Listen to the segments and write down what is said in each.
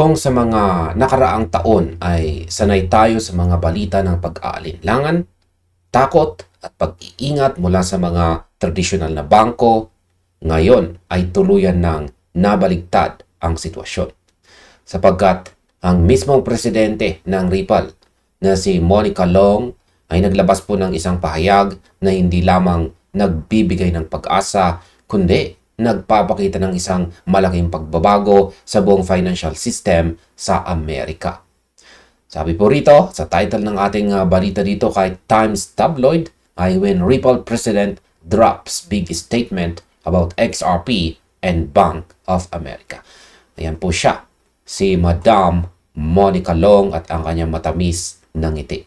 Kung sa mga nakaraang taon ay sanay tayo sa mga balita ng pag-aalinlangan, takot at pag-iingat mula sa mga tradisyonal na bangko, ngayon ay tuluyan ng nabaligtad ang sitwasyon. Sapagkat ang mismong presidente ng Ripple na si Monica Long ay naglabas po ng isang pahayag na hindi lamang nagbibigay ng pag-asa, kundi nagpapakita ng isang malaking pagbabago sa buong financial system sa Amerika. Sabi po rito, sa title ng ating balita dito kay Times Tabloid, ay when Ripple President drops big statement about XRP and Bank of America. Ayan po siya, si Madam Monica Long at ang kanyang matamis na ngiti.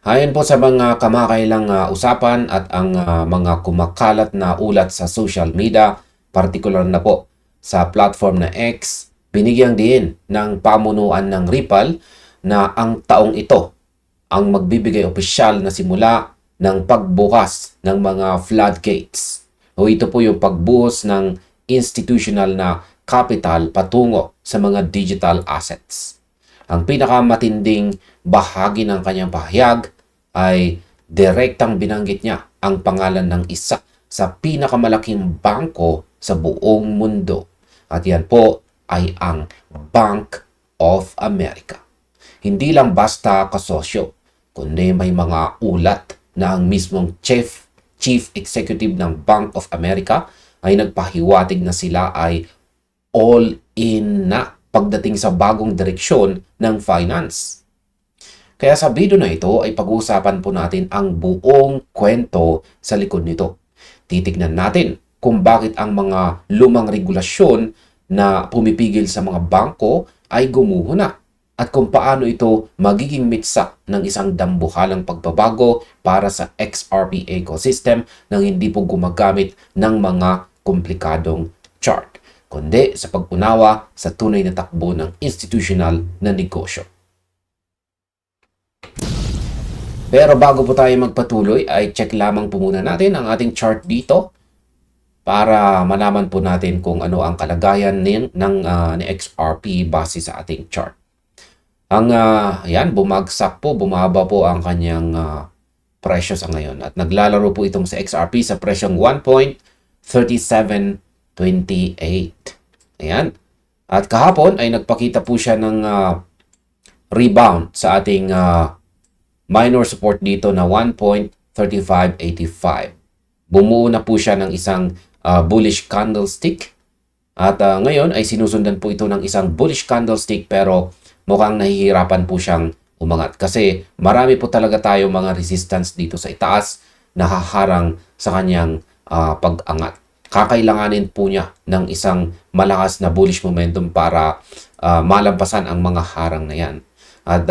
Ayon po sa mga kamakailang usapan at ang mga kumakalat na ulat sa social media, partikular na po sa platform na X, binigyang din ng pamunuan ng Ripple na ang taong ito ang magbibigay opisyal na simula ng pagbukas ng mga floodgates. O ito po yung pagbuhos ng institutional na capital patungo sa mga digital assets. Ang pinakamatinding bahagi ng kanyang pahayag ay direktang binanggit niya ang pangalan ng isa sa pinakamalaking bangko sa buong mundo. At yan po ay ang Bank of America. Hindi lang basta kasosyo, kundi may mga ulat na ang mismong chief executive ng Bank of America ay nagpahiwatig na sila ay all in na pagdating sa bagong direksyon ng finance. Kaya sa video na ito ay pag-uusapan po natin ang buong kwento sa likod nito. Titignan natin kung bakit ang mga lumang regulasyon na pumipigil sa mga bangko ay gumuho na at kung paano ito magiging mitsa ng isang dambuhalang pagbabago para sa XRP ecosystem nang hindi po gumagamit ng mga komplikadong chart, kundi sa pag-unawa sa tunay na takbo ng institutional na negosyo. Pero bago po tayo magpatuloy ay check lamang po muna natin ang ating chart dito para malaman po natin kung ano ang kalagayan ni XRP base sa ating chart. Yan, bumagsak po, bumaba po ang kanyang presyo sa ngayon at naglalaro po itong sa XRP sa presyong 1.3728. Ayan. At kahapon ay nagpakita po siya ng rebound sa ating minor support dito na 1.3585. Bumuo na po siya ng isang bullish candlestick at ngayon ay sinusundan po ito ng isang bullish candlestick pero mukhang nahihirapan po siyang umangat kasi marami po talaga tayo mga resistance dito sa itaas na haharang sa kanyang pag-angat. Kakailanganin po niya ng isang malakas na bullish momentum para malampasan ang mga harang na yan. At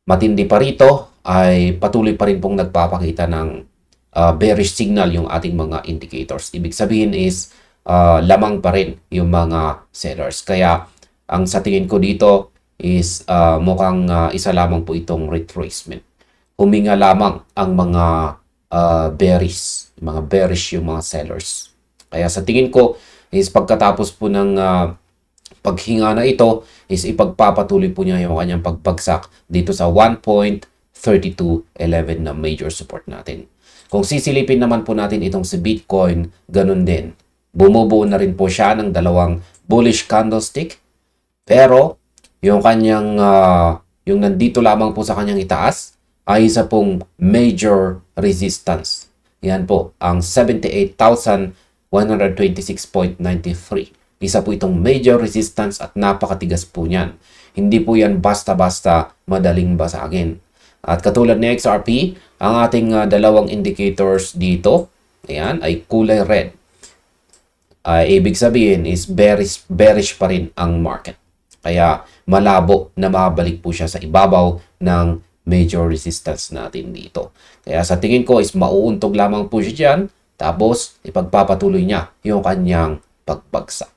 matindi pa rito ay patuloy pa rin pong nagpapakita ng bearish signal yung ating mga indicators. Ibig sabihin is lamang pa rin yung mga sellers. Kaya ang sa tingin ko dito is mukhang isa lamang po itong retracement. Huminga lamang ang mga bearish yung mga sellers. Kaya sa tingin ko is pagkatapos po ng paghinga na ito is ipagpapatuloy po niya yung kanyang pagbagsak dito sa 1.3211 na major support natin. Kung sisilipin naman po natin itong si Bitcoin, ganun din. Bumubuo na rin po siya ng dalawang bullish candlestick. Pero yung kanyang, yung nandito lamang po sa kanyang itaas ay isa pong major resistance. Yan po, ang 78,126.93. Isa po itong major resistance at napakatigas po niyan. Hindi po yan basta-basta madaling basagin. At katulad ni XRP, ang ating dalawang indicators dito, ayan, ay kulay red. Ibig sabihin is bearish pa rin ang market. Kaya malabo na mabalik po siya sa ibabaw ng major resistance natin dito. Kaya sa tingin ko is mauuntog lamang po siya dyan, tapos ipagpapatuloy niya yung kanyang pagbagsak.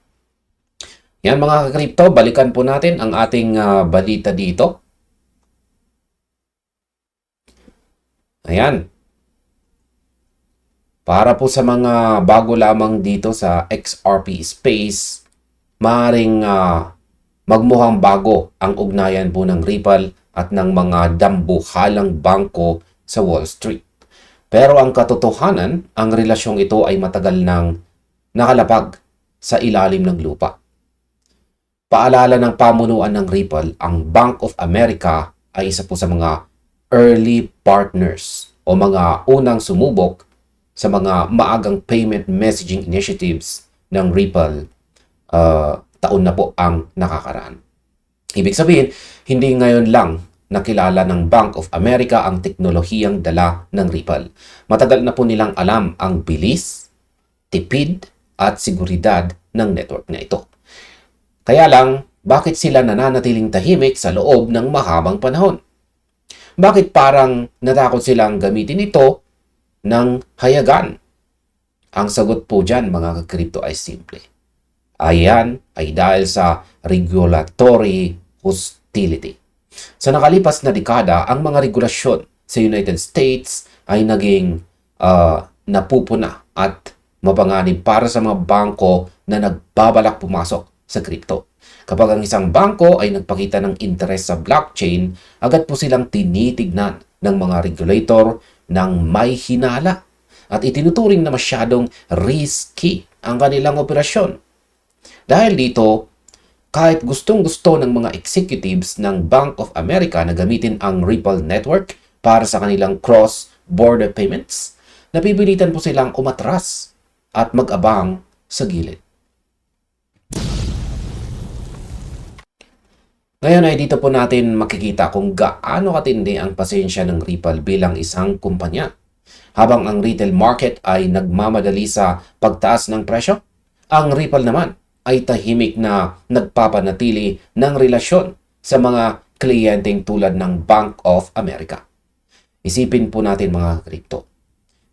Yan mga ka-crypto, balikan po natin ang ating balita dito. Ayan. Para po sa mga bago lamang dito sa XRP space, maaaring magmukhang bago ang ugnayan po ng Ripple at ng mga dambuhalang bangko sa Wall Street. Pero ang katotohanan, ang relasyong ito ay matagal nang nakalapag sa ilalim ng lupa. Paalala ng pamunuan ng Ripple, ang Bank of America ay isa po sa mga early partners o mga unang sumubok sa mga maagang payment messaging initiatives ng Ripple taon na po ang nakakaraan. Ibig sabihin, hindi ngayon lang nakilala ng Bank of America ang teknolohiyang dala ng Ripple. Matagal na po nilang alam ang bilis, tipid at seguridad ng network na ito. Kaya lang, bakit sila nananatiling tahimik sa loob ng mahabang panahon? Bakit parang natakot silang gamitin ito ng hayagan? Ang sagot po dyan, mga ka-crypto, ay simple. Ayan ay dahil sa regulatory hostility. Sa nakalipas na dekada, ang mga regulasyon sa United States ay naging napupuna at mapanganib para sa mga bangko na nagbabalak pumasok sa crypto. Kapag ang isang bangko ay nagpakita ng interes sa blockchain, agad po silang tinitignan ng mga regulator ng may hinala at itinuturing na masyadong risky ang kanilang operasyon. Dahil dito, kahit gustong-gusto ng mga executives ng Bank of America na gamitin ang Ripple network para sa kanilang cross-border payments, napipilitan po silang umatras at mag-abang sa gilid. Ngayon ay dito po natin makikita kung gaano katindi ang pasensya ng Ripple bilang isang kumpanya. Habang ang retail market ay nagmamadali sa pagtaas ng presyo, ang Ripple naman ay tahimik na nagpapanatili ng relasyon sa mga kliyenteng tulad ng Bank of America. Isipin po natin mga kripto.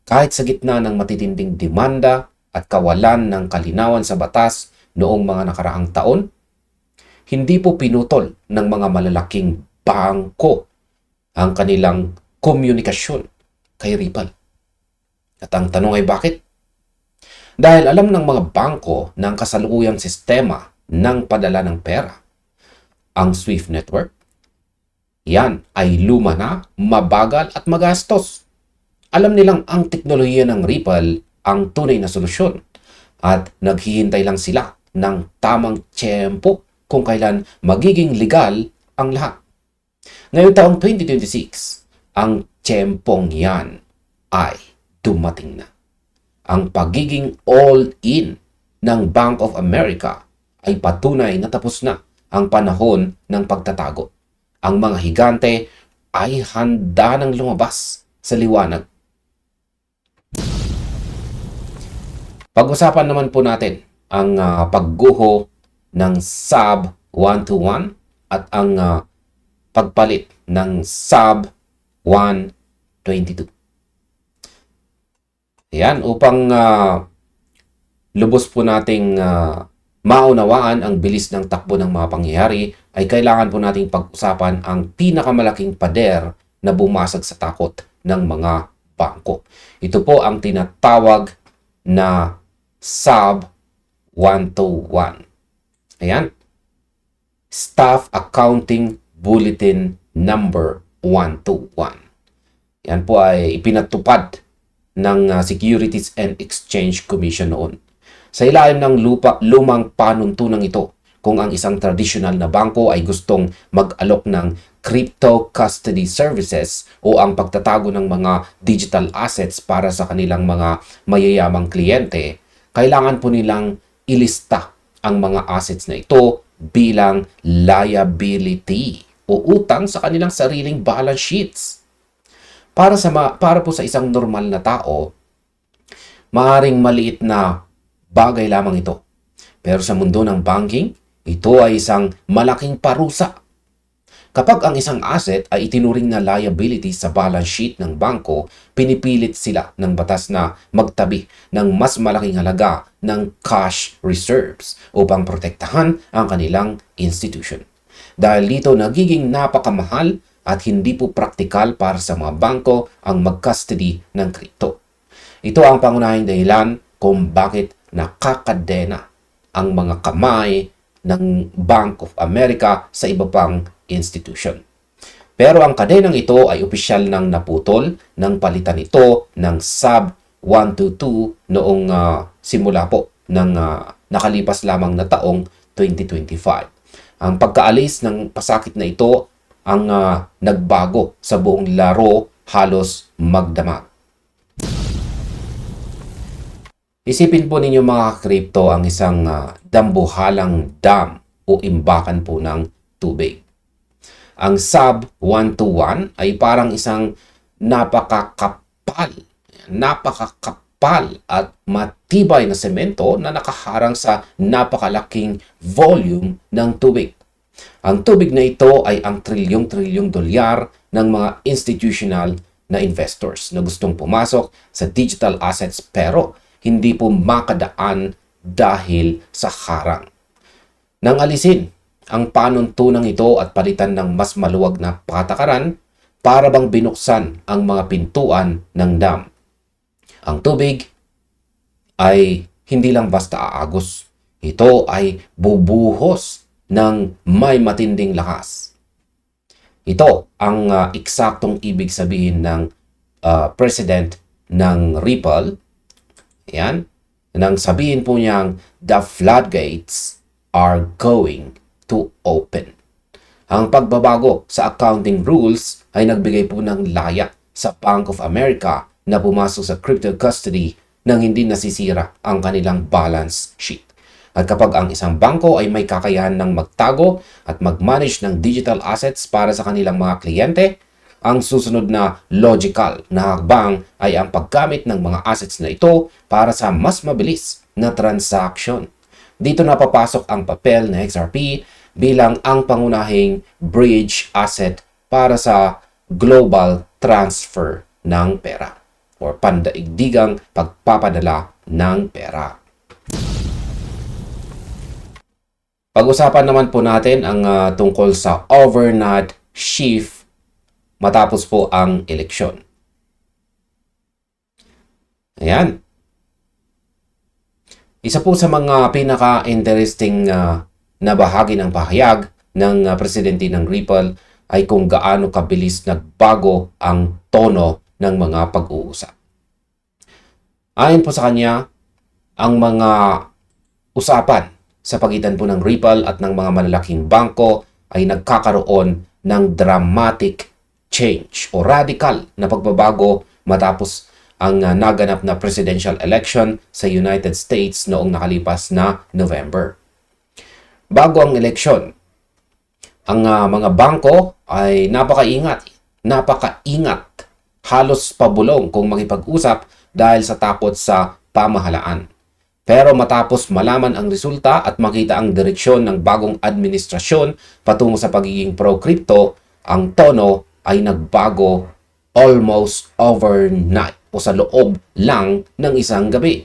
Kahit sa gitna ng matitinding demanda at kawalan ng kalinawan sa batas noong mga nakaraang taon, hindi po pinutol ng mga malalaking bangko ang kanilang komunikasyon kay Ripple. At ang tanong ay bakit? Dahil alam ng mga bangko ng kasalukuyang sistema ng padala ng pera, ang SWIFT network, yan ay luma na, mabagal at magastos. Alam nilang ang teknolohiya ng Ripple ang tunay na solusyon at naghihintay lang sila ng tamang tiyempo kung kailan magiging legal ang lahat. Ngayong taong 2026, ang tiyempong yan ay dumating na. Ang pagiging all-in ng Bank of America ay patunay na tapos na ang panahon ng pagtatago. Ang mga higante ay handa ng lumabas sa liwanag. Pag-usapan naman po natin ang pagguho ng SAB 121 at ang pagpalit ng SAB 122. Ayan, upang lubos po nating maunawaan ang bilis ng takbo ng mga pangyayari, ay kailangan po nating pag-usapan ang pinakamalaking pader na bumasag sa takot ng mga bangko. Ito po ang tinatawag na SAB 121. Ayan. Staff Accounting Bulletin Number 121. Yan po ay ipinatupad ng Securities and Exchange Commission noon. Sa ilalim ng lumang panuntunan ito, kung ang isang tradisyonal na bangko ay gustong mag-alok ng crypto custody services o ang pagtatago ng mga digital assets para sa kanilang mga mayayamang kliyente, kailangan po nilang ilista ang mga assets na ito bilang liability o utang sa kanilang sariling balance sheets. Para po sa isang normal na tao, maaaring maliit na bagay lamang ito. Pero sa mundo ng banking, ito ay isang malaking parusa. Kapag ang isang asset ay itinuring na liability sa balance sheet ng bangko, pinipilit sila ng batas na magtabi ng mas malaking halaga ng cash reserves upang protektahan ang kanilang institution. Dahil dito nagiging napakamahal at hindi po praktikal para sa mga bangko ang mag-custody ng crypto. Ito ang pangunahing dahilan kung bakit nakakadena ang mga kamay ng Bank of America sa iba pang institution. Pero ang kadenang ito ay opisyal nang naputol nang palitan ito ng Sub 122 noong simula po ng nakalipas lamang na taong 2025. Ang pagkaalis ng pasakit na ito ang nagbago sa buong laro halos magdamag. Isipin po ninyo mga crypto ang isang dambuhalang dam o imbakan po ng tubig. Ang Sub 121 ay parang isang napakakapal at matibay na semento na nakaharang sa napakalaking volume ng tubig. Ang tubig na ito ay ang trilyong-trilyong dolyar ng mga institutional na investors na gustong pumasok sa digital assets pero hindi po makadaan dahil sa harang. Nang alisin ang panuntunang ito at palitan ng mas maluwag na patakaran, para bang binuksan ang mga pintuan ng dam. Ang tubig ay hindi lang basta aagos. Ito ay bubuhos ng may matinding lakas. Ito ang eksaktong ibig sabihin ng president ng Ripple. Yan. Nang sabihin po niyang the floodgates are going to open. Ang pagbabago sa accounting rules ay nagbigay po ng laya sa Bank of America na pumasok sa crypto custody nang hindi nasisira ang kanilang balance sheet. At kapag ang isang bangko ay may kakayahan ng magtago at mag-manage ng digital assets para sa kanilang mga kliyente, ang susunod na logical na hakbang ay ang paggamit ng mga assets na ito para sa mas mabilis na transaction. Dito na papasok ang papel na XRP bilang ang pangunahing bridge asset para sa global transfer ng pera o pandaigdigang pagpapadala ng pera. Pag-usapan naman po natin ang tungkol sa overnight shift matapos po ang eleksyon. Ayan. Isa po sa mga pinaka-interesting na bahagi ng pahayag ng presidente ng Ripple ay kung gaano kabilis nagbago ang tono ng mga pag-uusap. Ayon po sa kanya, ang mga usapan sa pagitan po ng Ripple at ng mga malalaking bangko ay nagkakaroon ng dramatic change o radical na pagbabago matapos ang naganap na presidential election sa United States noong nakalipas na November. Bago ang eleksyon, ang mga bangko ay napakaingat, halos pabulong kung makipag-usap dahil sa takot sa pamahalaan. Pero matapos malaman ang resulta at makita ang direksyon ng bagong administrasyon patungo sa pagiging pro-crypto, ang tono ay nagbago almost overnight o sa loob lang ng isang gabi.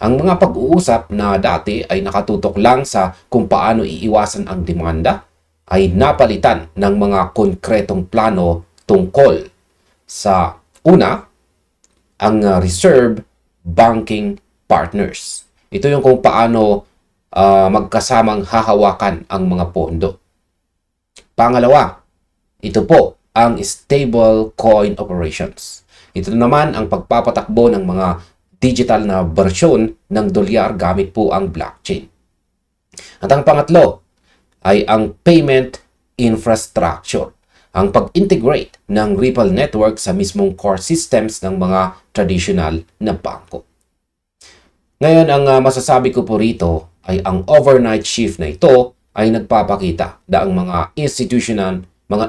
Ang mga pag-uusap na dati ay nakatutok lang sa kung paano iiwasan ang demanda ay napalitan ng mga konkretong plano tungkol sa una, ang reserve banking partners. Ito yung kung paano magkasamang hahawakan ang mga pondo. Pangalawa, ito po ang stable coin operations. Ito naman ang pagpapatakbo ng mga digital na bersyon ng dolyar gamit po ang blockchain. At ang pangatlo ay ang payment infrastructure. Ang pag-integrate ng Ripple network sa mismong core systems ng mga traditional na bangko. Ngayon, ang masasabi ko po rito ay ang overnight shift na ito ay nagpapakita na ang mga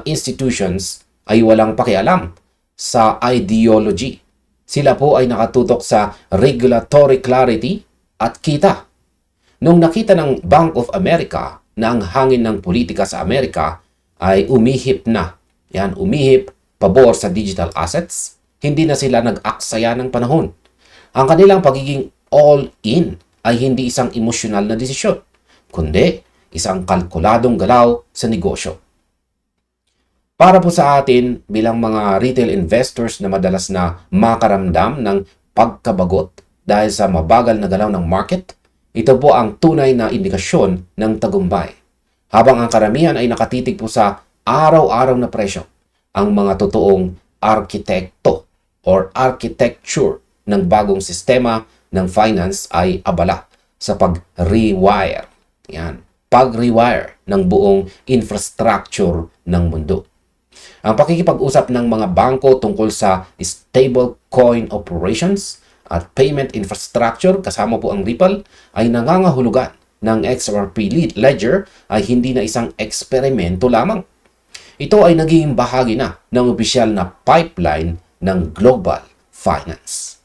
institutions ay walang pakialam sa ideology. Sila po ay nakatutok sa regulatory clarity at kita. Nung nakita ng Bank of America na ang hangin ng politika sa Amerika ay umihip pabor sa digital assets, hindi na sila nag-aksaya ng panahon. Ang kanilang pagiging all-in ay hindi isang emosyonal na desisyon, kundi isang kalkuladong galaw sa negosyo. Para po sa atin bilang mga retail investors na madalas na makaramdam ng pagkabagot dahil sa mabagal na galaw ng market. Ito po ang tunay na indikasyon ng tagumpay. Habang ang karamihan ay nakatitig po sa araw-araw na presyo, ang mga totoong arkitekto or architecture ng bagong sistema ng finance ay abala sa pag-rewire. Yan, pag-rewire ng buong infrastructure ng mundo. Ang pakikipag-usap ng mga bangko tungkol sa stablecoin operations at payment infrastructure kasama po ang Ripple ay nangangahulugan ng XRP Ledger ay hindi na isang eksperimento lamang. Ito ay naging bahagi na ng opisyal na pipeline ng global finance.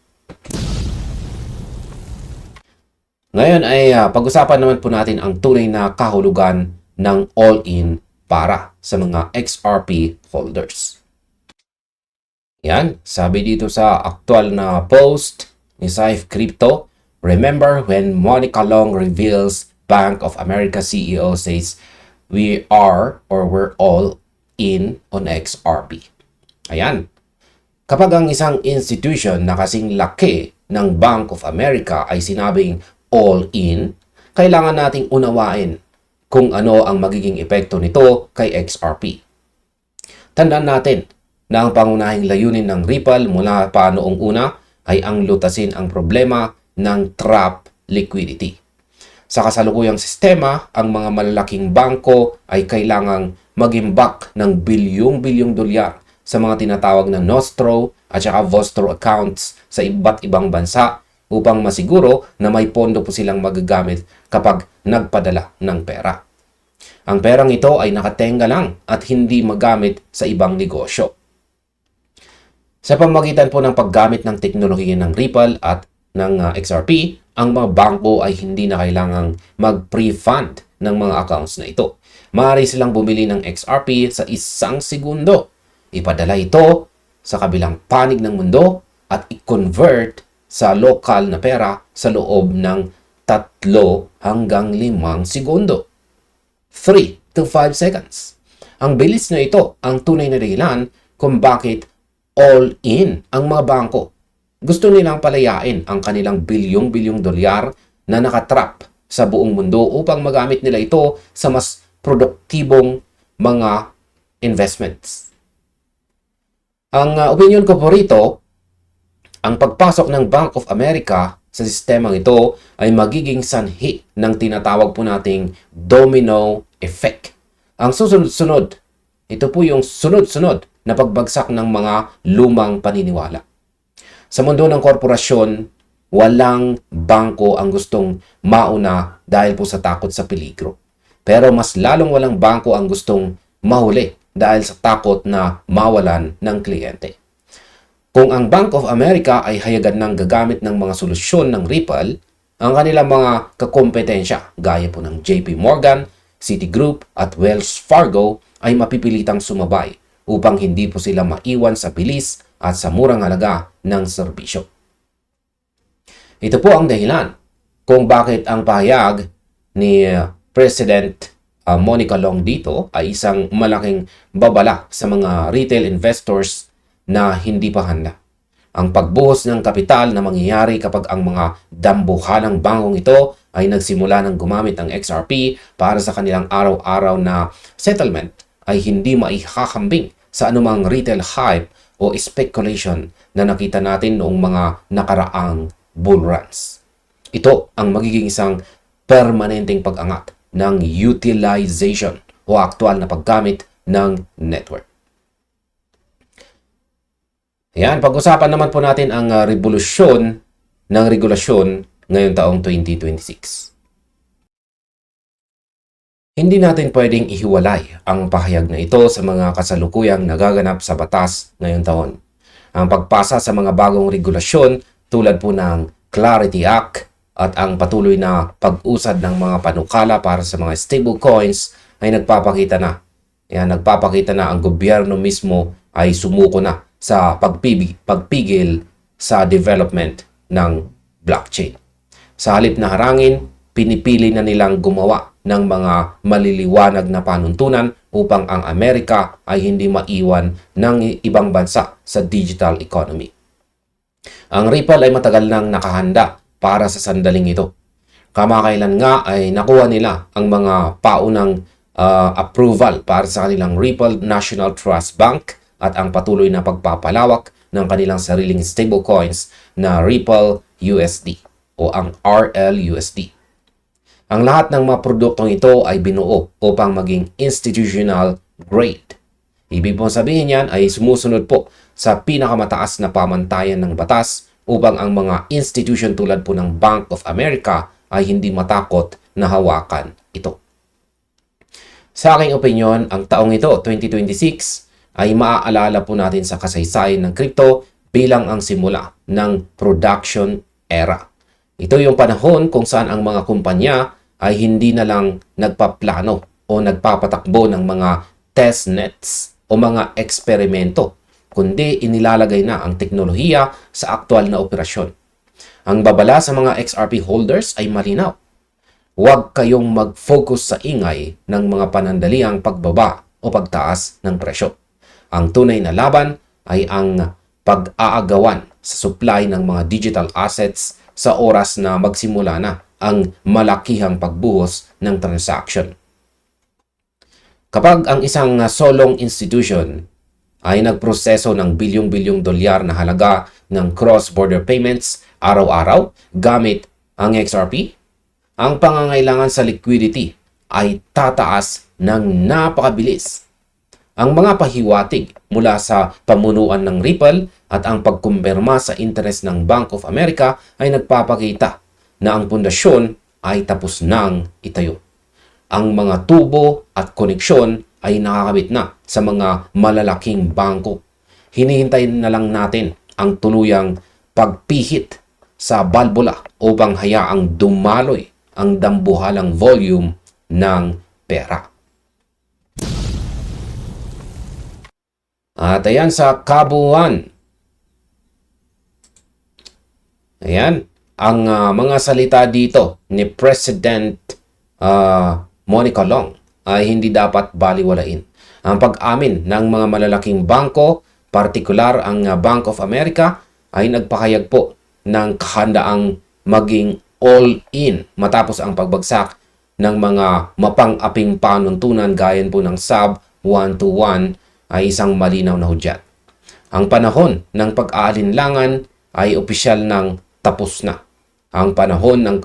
Ngayon ay pag-usapan naman po natin ang tunay na kahulugan ng all-in para sa mga XRP holders. Yan, sabi dito sa aktual na post ni Saif Crypto, remember when Monica Long reveals Bank of America CEO says, we're all in on XRP. Ayan. Kapag ang isang institution na kasing laki ng Bank of America ay sinabing all in, kailangan nating unawain kung ano ang magiging epekto nito kay XRP. Tandaan natin na ang pangunahing layunin ng Ripple mula pa noong una ay ang lutasin ang problema ng trap liquidity. Sa kasalukuyang sistema, ang mga malalaking bangko ay kailangang mag-imbak ng bilyong-bilyong dolyar sa mga tinatawag na Nostro at saka Vostro accounts sa iba't ibang bansa upang masiguro na may pondo po silang magagamit kapag nagpadala ng pera. Ang perang ito ay nakatenga lang at hindi magamit sa ibang negosyo. Sa pamamagitan po ng paggamit ng teknolohiya ng Ripple at ng XRP, ang mga bangko ay hindi na kailangang mag-pre-fund ng mga accounts na ito. Maaari silang bumili ng XRP sa 1 segundo. Ipadala ito sa kabilang panig ng mundo at i-convert sa lokal na pera sa loob ng 3 hanggang 5 segundo. 3 to 5 seconds. Ang bilis na ito ang tunay na dahilan kung bakit all-in ang mga bangko. Gusto nilang palayain ang kanilang bilyong-bilyong dolyar na nakatrap sa buong mundo upang magamit nila ito sa mas produktibong mga investments. Ang opinion ko po rito, ang pagpasok ng Bank of America sa sistemang ito ay magiging sanhi ng tinatawag po nating domino effect. Ang susunod-sunod, ito po yung sunod-sunod na pagbagsak ng mga lumang paniniwala. Sa mundo ng korporasyon, walang bangko ang gustong mauna dahil po sa takot sa peligro. Pero mas lalong walang bangko ang gustong mahuli dahil sa takot na mawalan ng kliyente. Kung ang Bank of America ay hayagan ng gagamit ng mga solusyon ng Ripple, ang kanilang mga kakompetensya gaya po ng JP Morgan, Citigroup at Wells Fargo ay mapipilitang sumabay upang hindi po sila maiwan sa bilis at sa murang halaga ng serbisyo. Ito po ang dahilan kung bakit ang pahayag ni President Monica Long dito ay isang malaking babala sa mga retail investors na hindi pa handa. Ang pagbuhos ng kapital na mangyayari kapag ang mga dambuhalang bangkong ito ay nagsimula ng gumamit ng XRP para sa kanilang araw-araw na settlement ay hindi maihahambing sa anumang retail hype o speculation na nakita natin noong mga nakaraang bull runs. Ito ang magiging isang permanenteng pag-angat ng utilization o aktual na paggamit ng network. Ayan, pag-usapan naman po natin ang revolusyon ng regulasyon ngayong taong 2026. Hindi natin pwedeng ihiwalay ang pahayag na ito sa mga kasalukuyang nagaganap sa batas ngayong taon. Ang pagpasa sa mga bagong regulasyon tulad po ng Clarity Act at ang patuloy na pag-usad ng mga panukala para sa mga stablecoins ay nagpapakita na. Nagpapakita na ang gobyerno mismo ay sumuko na sa pagpigil sa development ng blockchain. Sa halip na harangin, pinipili na nilang gumawa ng mga maliliwanag na panuntunan upang ang Amerika ay hindi maiwan ng ibang bansa sa digital economy. Ang Ripple ay matagal nang nakahanda para sa sandaling ito. Kamakailan nga ay nakuha nila ang mga paunang approval para sa kanilang Ripple National Trust Bank at ang patuloy na pagpapalawak ng kanilang sariling stablecoins na Ripple USD o ang RLUSD. Ang lahat ng mga produktong ito ay binuo upang maging institutional grade. Ibig pong sabihin yan ay sumusunod po sa pinakamataas na pamantayan ng batas upang ang mga institution tulad po ng Bank of America ay hindi matakot na hawakan ito. Sa aking opinyon, ang taong ito, 2026, ay maaalala po natin sa kasaysayan ng crypto bilang ang simula ng production era. Ito yung panahon kung saan ang mga kumpanya ay hindi na lang nagpaplano o nagpapatakbo ng mga testnets o mga eksperimento, kundi inilalagay na ang teknolohiya sa aktual na operasyon. Ang babala sa mga XRP holders ay malinaw. Huwag kayong mag-focus sa ingay ng mga panandaliang pagbaba o pagtaas ng presyo. Ang tunay na laban ay ang pag-aagawan sa supply ng mga digital assets sa oras na magsimula na ang malakihang pagbuhos ng transaction. Kapag ang isang solong institution ay nagproseso ng bilyong-bilyong dolyar na halaga ng cross-border payments araw-araw gamit ang XRP, ang pangangailangan sa liquidity ay tataas ng napakabilis. Ang mga pahiwatig mula sa pamunuan ng Ripple at ang pagkumpirma sa interes ng Bank of America ay nagpapakita na ang pundasyon ay tapos nang itayo. Ang mga tubo at koneksyon ay nakakabit na sa mga malalaking bangko. Hinihintay na lang natin ang tuluyang pagpihit sa balbula upang hayaang dumaloy ang dambuhalang volume ng pera. At ayan sa kabuuan. Ayan, ang mga salita dito ni President Monica Long ay hindi dapat baliwalain. Ang pag-amin ng mga malalaking bangko, partikular ang Bank of America, ay nagpahayag po ng kahandaang maging all-in matapos ang pagbagsak ng mga mapang-aping panuntunan gaya po ng SAB 121 ay isang malinaw na hudyat. Ang panahon ng pag-aalinlangan ay opisyal ng tapos na. Ang panahon ng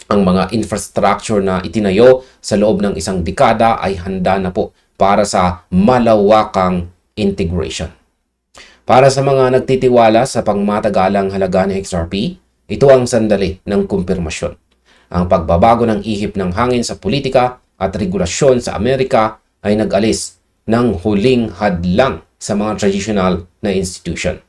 ang mga infrastructure na itinayo sa loob ng isang dekada ay handa na po para sa malawakang integration. Para sa mga nagtitiwala sa pangmatagalang halaga ng XRP, ito ang sandali ng kumpirmasyon. Ang pagbabago ng ihip ng hangin sa politika at regulasyon sa Amerika ay nag-alis ng huling hadlang sa mga traditional na institution.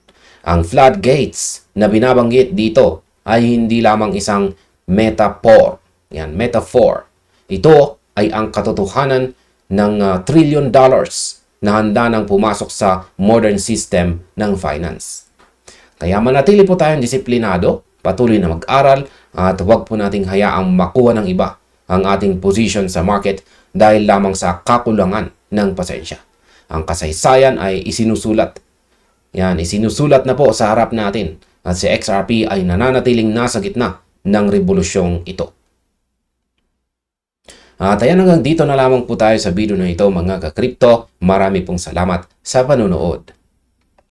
Ang floodgates na binabanggit dito ay hindi lamang isang metaphor. Yan, metaphor. Ito ay ang katotohanan ng $1 trillion na handa nang pumasok sa modern system ng finance. Kaya manatili po tayong disiplinado, patuloy na mag-aral, at huwag po nating hayaang makuha ng iba ang ating position sa market dahil lamang sa kakulangan ng pasensya. Ang kasaysayan ay isinusulat. Yan, isinusulat na po sa harap natin at si XRP ay nananatiling nasa gitna ng revolusyong ito. At ayan, hanggang dito na lamang po tayo sa video na ito mga ka-crypto. Marami pong salamat sa panonood.